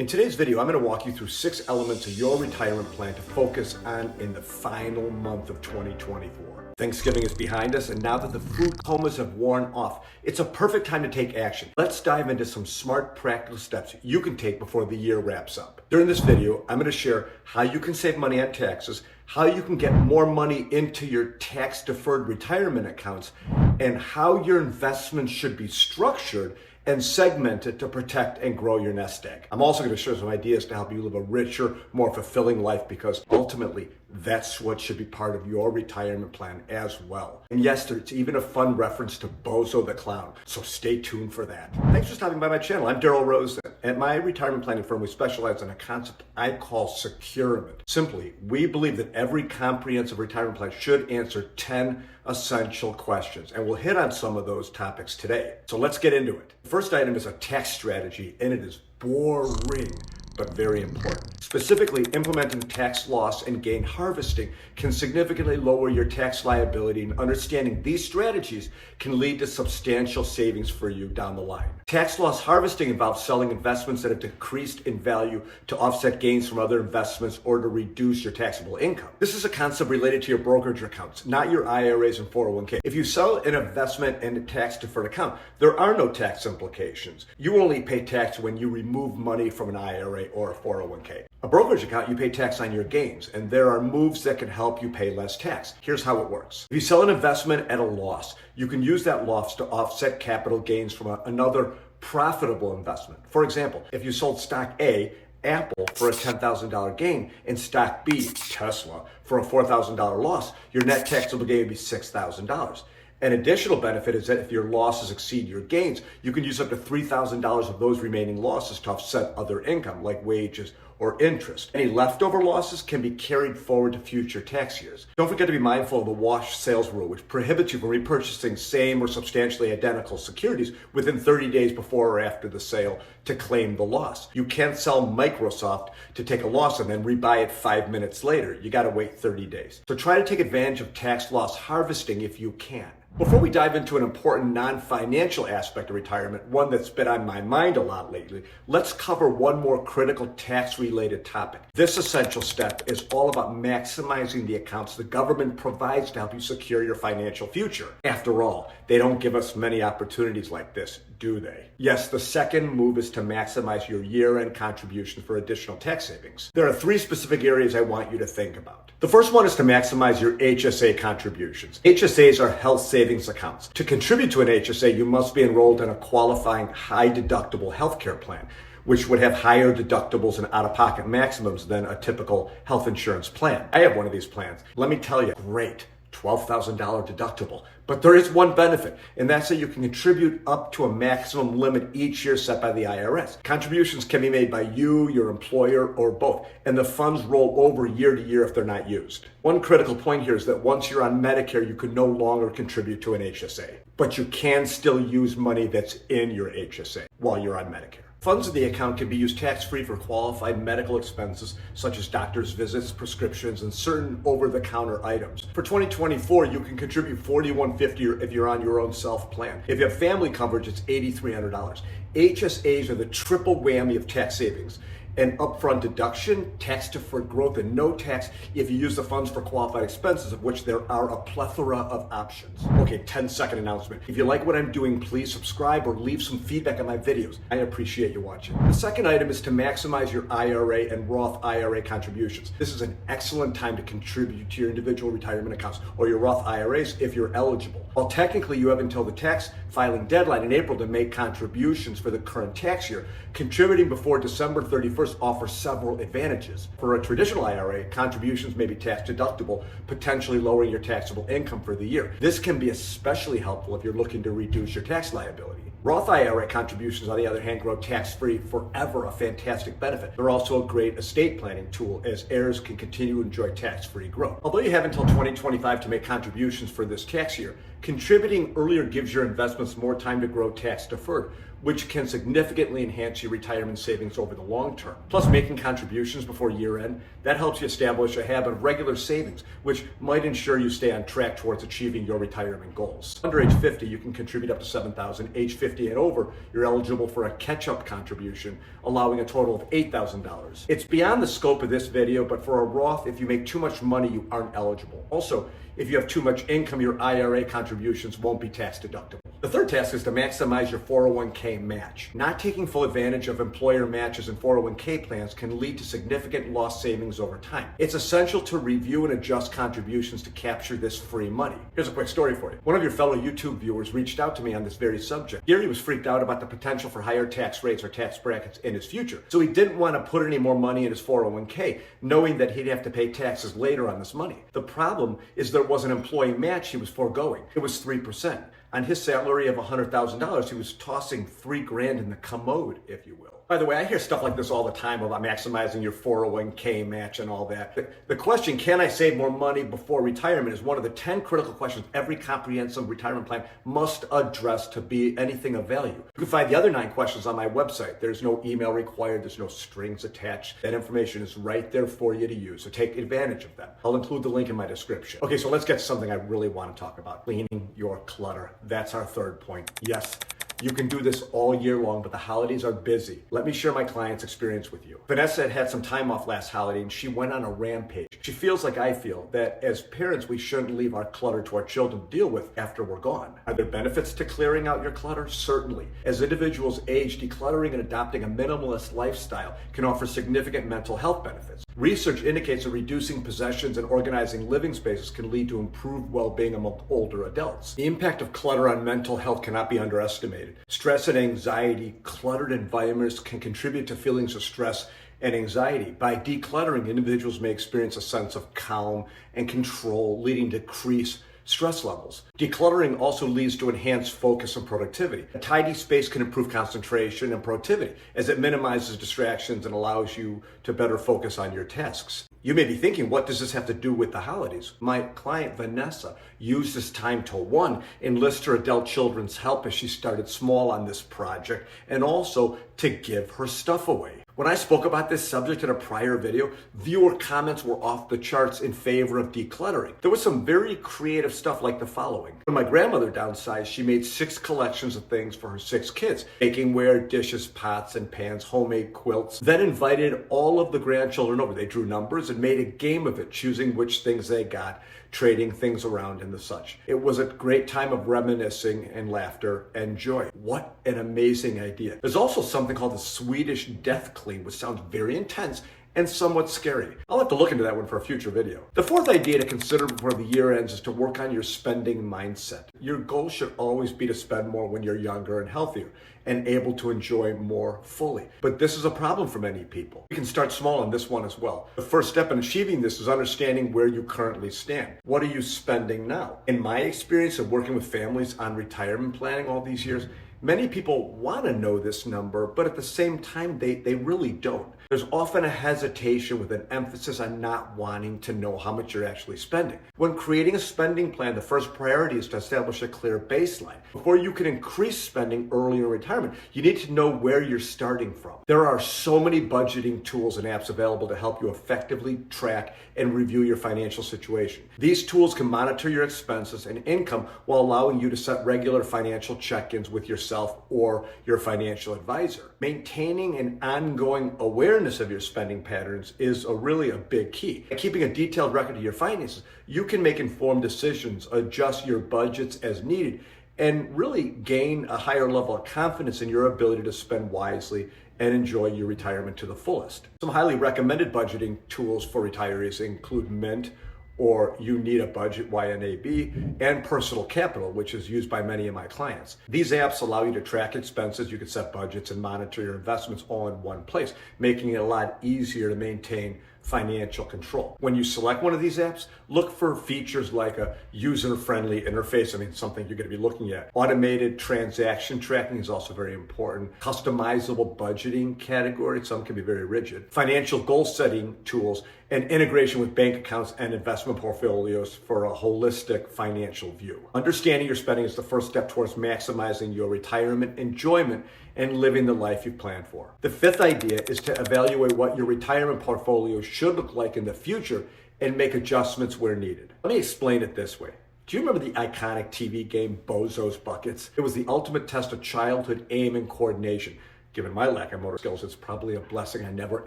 In today's video, I'm going to walk you through 6 elements of your retirement plan to focus on in the final month of 2024. Thanksgiving is behind us, and now that the food comas have worn off, it's a perfect time to take action. Let's dive into some smart, practical steps you can take before the year wraps up. During this video, I'm going to share how you can save money on taxes, how you can get more money into your tax-deferred retirement accounts, and how your investments should be structured and segment it to protect and grow your nest egg. I'm also going to share some ideas to help you live a richer, more fulfilling life, because ultimately that's what should be part of your retirement plan as well. And yes, there's even a fun reference to Bozo the Clown, so stay tuned for that. Thanks for stopping by my channel. I'm Daryl Rosen. At my retirement planning firm, we specialize in a concept I call securement. Simply, we believe that every comprehensive retirement plan should answer 10 essential questions, and we'll hit on some of those topics today. So let's get into it. The first item is a tax strategy, and it is boring, but very important. Specifically, implementing tax loss and gain harvesting can significantly lower your tax liability, and understanding these strategies can lead to substantial savings for you down the line. Tax loss harvesting involves selling investments that have decreased in value to offset gains from other investments or to reduce your taxable income. This is a concept related to your brokerage accounts, not your IRAs and 401k. If you sell an investment in a tax-deferred account, there are no tax implications. You only pay tax when you remove money from an IRA or a 401k. A brokerage account, you pay tax on your gains, and there are moves that can help you pay less tax. Here's how it works. If you sell an investment at a loss, you can use that loss to offset capital gains from another profitable investment. For example, if you sold stock A, Apple, for a $10,000 gain, and stock B, Tesla, for a $4,000 loss, your net taxable gain would be $6,000. An additional benefit is that if your losses exceed your gains, you can use up to $3,000 of those remaining losses to offset other income like wages or interest. Any leftover losses can be carried forward to future tax years. Don't forget to be mindful of the wash sales rule, which prohibits you from repurchasing same or substantially identical securities within 30 days before or after the sale to claim the loss. You can't sell Microsoft to take a loss and then rebuy it 5 minutes later. You gotta wait 30 days. So try to take advantage of tax loss harvesting if you can. Before we dive into an important non-financial aspect of retirement, one that's been on my mind a lot lately, let's cover one more critical tax-related topic. This essential step is all about maximizing the accounts the government provides to help you secure your financial future. After all, they don't give us many opportunities like this, do they? Yes, the second move is to maximize your year-end contributions for additional tax savings. There are 3 specific areas I want you to think about. The first one is to maximize your HSA contributions. HSAs are health savings accounts. To contribute to an HSA, you must be enrolled in a qualifying high-deductible healthcare plan, which would have higher deductibles and out-of-pocket maximums than a typical health insurance plan. I have one of these plans. Let me tell you, great. $12,000 deductible. But there is one benefit, and that's that you can contribute up to a maximum limit each year set by the IRS. Contributions can be made by you, your employer, or both, and the funds roll over year to year if they're not used. One critical point here is that once you're on Medicare, you can no longer contribute to an HSA, but you can still use money that's in your HSA while you're on Medicare. Funds in the account can be used tax-free for qualified medical expenses such as doctor's visits, prescriptions, and certain over-the-counter items. For 2024, you can contribute $4,150 if you're on your own self-plan. If you have family coverage, it's $8,300. HSAs are the triple whammy of tax savings: an upfront deduction, tax-deferred growth, and no tax if you use the funds for qualified expenses, of which there are a plethora of options. Okay, 10-second announcement. If you like what I'm doing, please subscribe or leave some feedback on my videos. I appreciate you watching. The second item is to maximize your IRA and Roth IRA contributions. This is an excellent time to contribute to your individual retirement accounts or your Roth IRAs if you're eligible. While technically you have until the tax filing deadline in April to make contributions for the current tax year, contributing before December 31st offers several advantages. For a traditional IRA, contributions may be tax deductible, potentially lowering your taxable income for the year. This can be especially helpful if you're looking to reduce your tax liability. Roth IRA contributions, on the other hand, grow tax-free forever, a fantastic benefit. They're also a great estate planning tool, as heirs can continue to enjoy tax-free growth. Although you have until 2025 to make contributions for this tax year, contributing earlier gives your investments more time to grow tax-deferred, which can significantly enhance your retirement savings over the long term. Plus, making contributions before year end, that helps you establish a habit of regular savings, which might ensure you stay on track towards achieving your retirement goals. Under age 50, you can contribute up to $7,000. Age 50 and over, you're eligible for a catch-up contribution, allowing a total of $8,000. It's beyond the scope of this video, but for a Roth, if you make too much money, you aren't eligible. Also, if you have too much income, your IRA contributions won't be tax deductible. The third task is to maximize your 401k match. Not taking full advantage of employer matches and 401k plans can lead to significant lost savings over time. It's essential to review and adjust contributions to capture this free money. Here's a quick story for you. One of your fellow YouTube viewers reached out to me on this very subject. Gary was freaked out about the potential for higher tax rates or tax brackets in his future, so he didn't want to put any more money in his 401k, knowing that he'd have to pay taxes later on this money. The problem is there was an employee match he was foregoing. It was 3%. On his salary of $100,000, he was tossing $3,000 in the commode, if you will. By the way, I hear stuff like this all the time about maximizing your 401k match and all that. The question, can I save more money before retirement, is one of the 10 critical questions every comprehensive retirement plan must address to be anything of value. You can find the other 9 questions on my website. There's no email required. There's no strings attached. That information is right there for you to use, so take advantage of them. I'll include the link in my description. Okay, so let's get to something I really want to talk about. Cleaning your clutter. That's our third point. Yes, you can do this all year long, but the holidays are busy. Let me share my client's experience with you. Vanessa had some time off last holiday and she went on a rampage. She feels like I feel, that as parents, we shouldn't leave our clutter to our children to deal with after we're gone. Are there benefits to clearing out your clutter? Certainly. As individuals age, decluttering and adopting a minimalist lifestyle can offer significant mental health benefits. Research indicates that reducing possessions and organizing living spaces can lead to improved well-being among older adults. The impact of clutter on mental health cannot be underestimated. Stress and anxiety, cluttered environments can contribute to feelings of stress and anxiety. By decluttering, individuals may experience a sense of calm and control, leading to decreased stress levels. Decluttering also leads to enhanced focus and productivity. A tidy space can improve concentration and productivity as it minimizes distractions and allows you to better focus on your tasks. You may be thinking, what does this have to do with the holidays? My client, Vanessa, used this time to, 1, enlist her adult children's help as she started small on this project, and also to give her stuff away. When I spoke about this subject in a prior video, viewer comments were off the charts in favor of decluttering. There was some very creative stuff like the following. When my grandmother downsized, she made 6 collections of things for her 6 kids. Bakingware, dishes, pots and pans, homemade quilts. Then invited all of the grandchildren over. They drew numbers and made a game of it, choosing which things they got, trading things around and the such. It was a great time of reminiscing and laughter and joy. What an amazing idea. There's also something called the Swedish death clean, which sounds very intense and somewhat scary. I'll have to look into that one for a future video. The fourth idea to consider before the year ends is to work on your spending mindset. Your goal should always be to spend more when you're younger and healthier and able to enjoy more fully. But this is a problem for many people. You can start small on this one as well. The first step in achieving this is understanding where you currently stand. What are you spending now? In my experience of working with families on retirement planning all these years, many people want to know this number, but at the same time, they really don't. There's often a hesitation with an emphasis on not wanting to know how much you're actually spending. When creating a spending plan, the first priority is to establish a clear baseline. Before you can increase spending early in retirement, you need to know where you're starting from. There are so many budgeting tools and apps available to help you effectively track and review your financial situation. These tools can monitor your expenses and income while allowing you to set regular financial check-ins with yourself or your financial advisor. Maintaining an ongoing awareness of your spending patterns is really a big key. By keeping a detailed record of your finances, you can make informed decisions, adjust your budgets as needed, and really gain a higher level of confidence in your ability to spend wisely and enjoy your retirement to the fullest. Some highly recommended budgeting tools for retirees include Mint, or You Need a Budget, YNAB, and Personal Capital, which is used by many of my clients. These apps allow you to track expenses, you can set budgets and monitor your investments all in one place, making it a lot easier to maintain financial control. When you select one of these apps, look for features like a user-friendly interface. Something you're going to be looking at. Automated transaction tracking is also very important. Customizable budgeting category, some can be very rigid. Financial goal setting tools and integration with bank accounts and investment portfolios for a holistic financial view. Understanding your spending is the first step towards maximizing your retirement enjoyment and living the life you've planned for. The fifth idea is to evaluate what your retirement portfolio should look like in the future and make adjustments where needed. Let me explain it this way. Do you remember the iconic TV game Bozo's Buckets? It was the ultimate test of childhood aim and coordination. Given my lack of motor skills, it's probably a blessing I never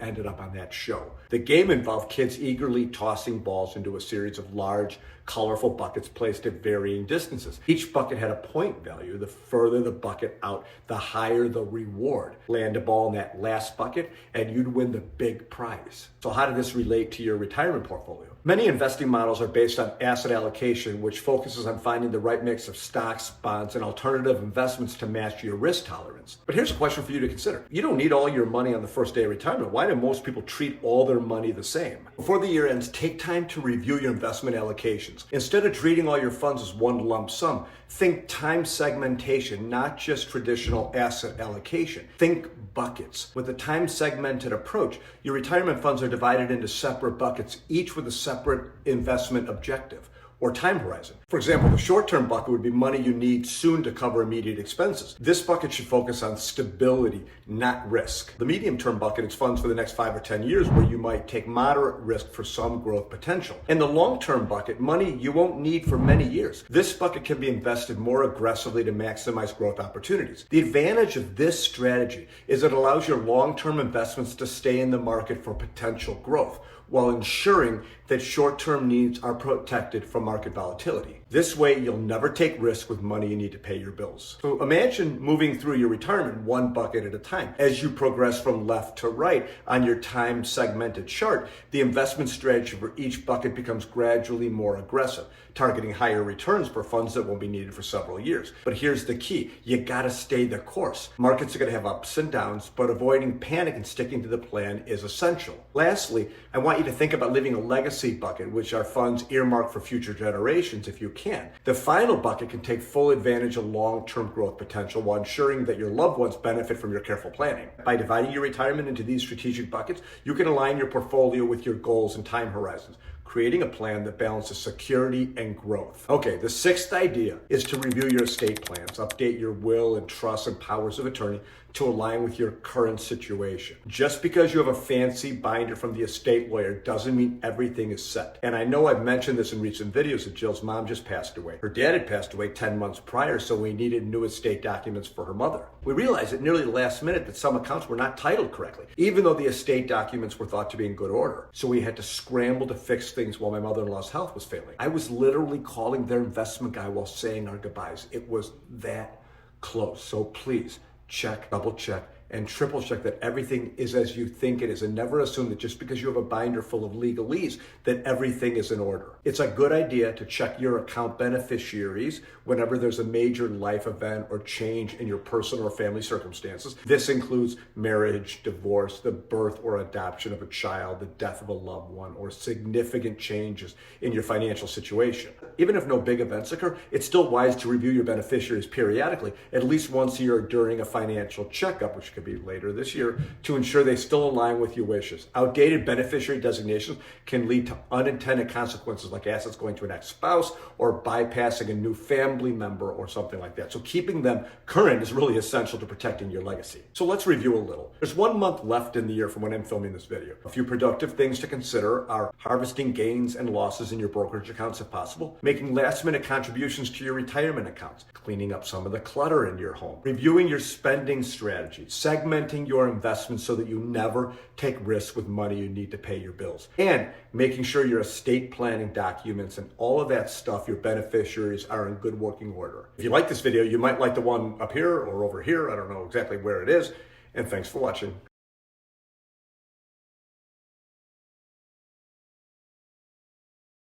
ended up on that show. The game involved kids eagerly tossing balls into a series of large, colorful buckets placed at varying distances. Each bucket had a point value. The further the bucket out, the higher the reward. Land a ball in that last bucket and you'd win the big prize. So how did this relate to your retirement portfolio? Many investing models are based on asset allocation, which focuses on finding the right mix of stocks, bonds, and alternative investments to match your risk tolerance. But here's a question for you to consider. You don't need all your money on the first day of retirement. Why do most people treat all their money the same? Before the year ends, take time to review your investment allocations. Instead of treating all your funds as one lump sum, think time segmentation, not just traditional asset allocation. Think buckets. With a time segmented approach, your retirement funds are divided into separate buckets, each with a separate investment objective or time horizon. For example, the short-term bucket would be money you need soon to cover immediate expenses. This bucket should focus on stability, not risk. The medium-term bucket is funds for the next 5 or 10 years where you might take moderate risk for some growth potential. And the long-term bucket, money you won't need for many years. This bucket can be invested more aggressively to maximize growth opportunities. The advantage of this strategy is it allows your long-term investments to stay in the market for potential growth, while ensuring that short-term needs are protected from market volatility. This way, you'll never take risk with money you need to pay your bills. So imagine moving through your retirement one bucket at a time. As you progress from left to right on your time segmented chart, the investment strategy for each bucket becomes gradually more aggressive, targeting higher returns for funds that won't be needed for several years. But here's the key. You gotta stay the course. Markets are gonna have ups and downs, but avoiding panic and sticking to the plan is essential. Lastly, I want you to think about leaving a legacy bucket, which are funds earmarked for future generations if you can. The final bucket can take full advantage of long-term growth potential while ensuring that your loved ones benefit from your careful planning. By dividing your retirement into these strategic buckets, you can align your portfolio with your goals and time horizons, creating a plan that balances security and growth. Okay, the sixth idea is to review your estate plans, update your will and trust and powers of attorney to align with your current situation. Just because you have a fancy binder from the estate lawyer doesn't mean everything is set. And I know I've mentioned this in recent videos that Jill's mom just passed away. Her dad had passed away 10 months prior, so we needed new estate documents for her mother. We realized at nearly the last minute that some accounts were not titled correctly, even though the estate documents were thought to be in good order. So we had to scramble to fix things while my mother-in-law's health was failing. I was literally calling their investment guy while saying our goodbyes. It was that close. So please, check, double check, and triple check that everything is as you think it is, and never assume that just because you have a binder full of legalese that everything is in order. It's a good idea to check your account beneficiaries whenever there's a major life event or change in your personal or family circumstances. This includes marriage, divorce, the birth or adoption of a child, the death of a loved one, or significant changes in your financial situation. Even if no big events occur, it's still wise to review your beneficiaries periodically, at least once a year during a financial checkup, which could be later this year, to ensure they still align with your wishes. Outdated beneficiary designations can lead to unintended consequences like assets going to an ex-spouse or bypassing a new family member or something like that. So keeping them current is really essential to protecting your legacy. So let's review a little. There's 1 month left in the year from when I'm filming this video. A few productive things to consider are harvesting gains and losses in your brokerage accounts if possible, making last-minute contributions to your retirement accounts, cleaning up some of the clutter in your home, reviewing your spending strategy, segmenting your investments so that you never take risks with money you need to pay your bills, and making sure your estate planning documents and all of that stuff, your beneficiaries, are in good working order. If you like this video, you might like the one up here or over here. I don't know exactly where it is. And thanks for watching.